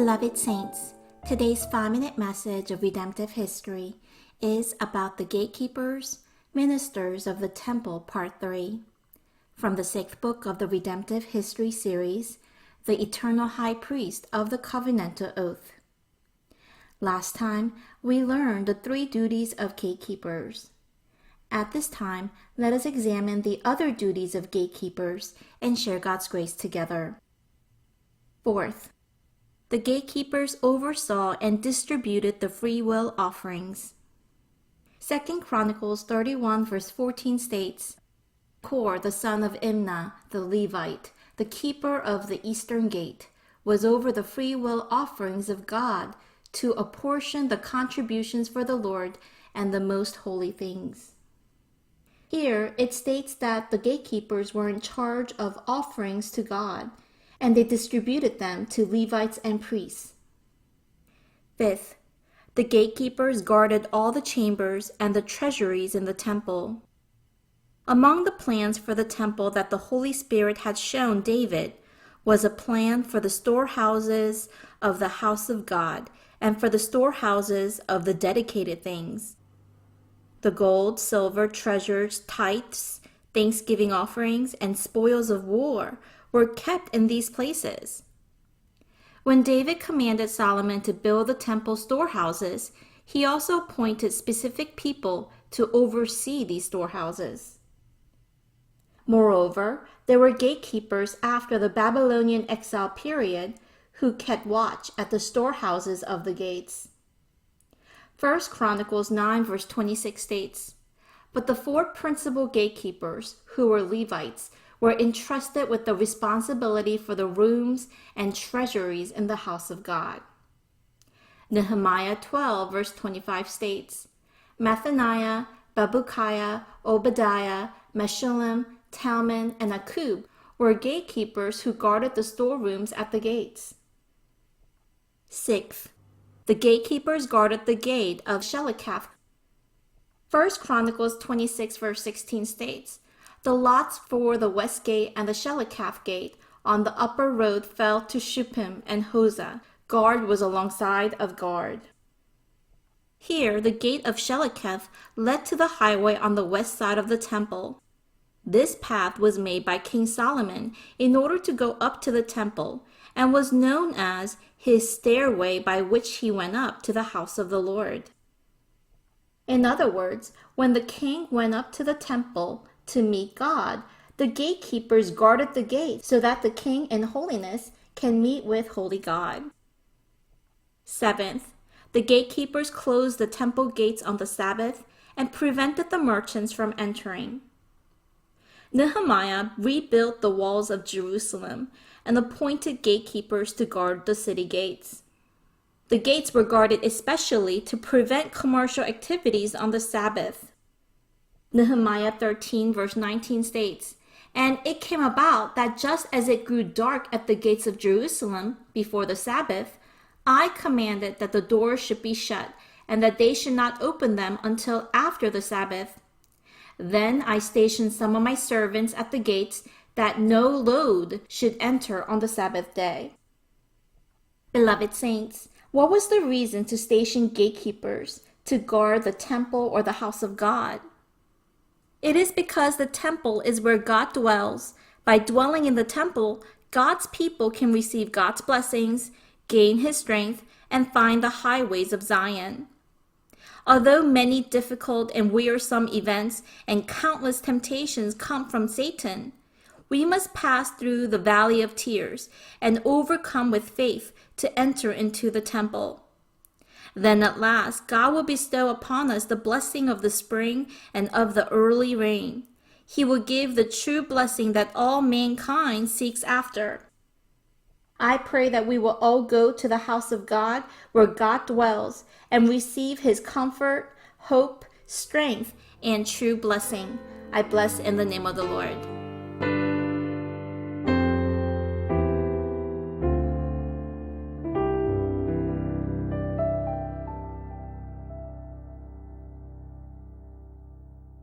Beloved Saints, today's 5-minute message of redemptive history is about the Gatekeepers, Ministers of the Temple, Part 3. From the 6th book of the Redemptive History series, The Eternal High Priest of the Covenantal Oath. Last time, we learned the 3 duties of gatekeepers. At this time, let us examine the other duties of gatekeepers and share God's grace together. Fourth, the gatekeepers oversaw and distributed the free will offerings. 2 Chronicles 31 verse 14 states, Kor, the son of Imnah, the Levite, the keeper of the eastern gate, was over the free will offerings of God to apportion the contributions for the Lord and the most holy things. Here it states that the gatekeepers were in charge of offerings to God, and they distributed them to Levites and priests. Fifth, the gatekeepers guarded all the chambers and the treasuries in the temple. Among the plans for the temple that the Holy Spirit had shown David was a plan for the storehouses of the house of God and for the storehouses of the dedicated things. The gold, silver, treasures, tithes, thanksgiving offerings, and spoils of war were kept in these places. When David commanded Solomon to build the temple storehouses, he also appointed specific people to oversee these storehouses. Moreover, there were gatekeepers after the Babylonian exile period who kept watch at the storehouses of the gates. 1 Chronicles 9 verse 26 states, But the 4 principal gatekeepers, who were Levites, were entrusted with the responsibility for the rooms and treasuries in the house of God. Nehemiah 12 verse 25 states, Mathaniah, Babukiah, Obadiah, Meshullam, Talman, and Akub were gatekeepers who guarded the storerooms at the gates. Sixth, the gatekeepers guarded the gate of Shelikath. 1 Chronicles 26 verse 16 states, The lots for the west gate and the Shelikath gate on the upper road fell to Shuppim and Hosah. Guard was alongside of guard. Here, the gate of Shelikath led to the highway on the west side of the temple. This path was made by King Solomon in order to go up to the temple, and was known as his stairway by which he went up to the house of the Lord. In other words, when the king went up to the temple to meet God, the gatekeepers guarded the gate so that the king in holiness can meet with holy God. Seventh, the gatekeepers closed the temple gates on the Sabbath and prevented the merchants from entering. Nehemiah rebuilt the walls of Jerusalem and appointed gatekeepers to guard the city gates. The gates were guarded especially to prevent commercial activities on the Sabbath. Nehemiah 13 verse 19 states, And it came about that just as it grew dark at the gates of Jerusalem before the Sabbath, I commanded that the doors should be shut and that they should not open them until after the Sabbath. Then I stationed some of my servants at the gates that no load should enter on the Sabbath day. Beloved saints, what was the reason to station gatekeepers to guard the temple or the house of God? It is because the temple is where God dwells. By dwelling in the temple, God's people can receive God's blessings, gain his strength, and find the highways of Zion. Although many difficult and wearisome events and countless temptations come from Satan, we must pass through the valley of tears and overcome with faith to enter into the temple. Then at last, God will bestow upon us the blessing of the spring and of the early rain. He will give the true blessing that all mankind seeks after. I pray that we will all go to the house of God where God dwells and receive his comfort, hope, strength, and true blessing. I bless in the name of the Lord.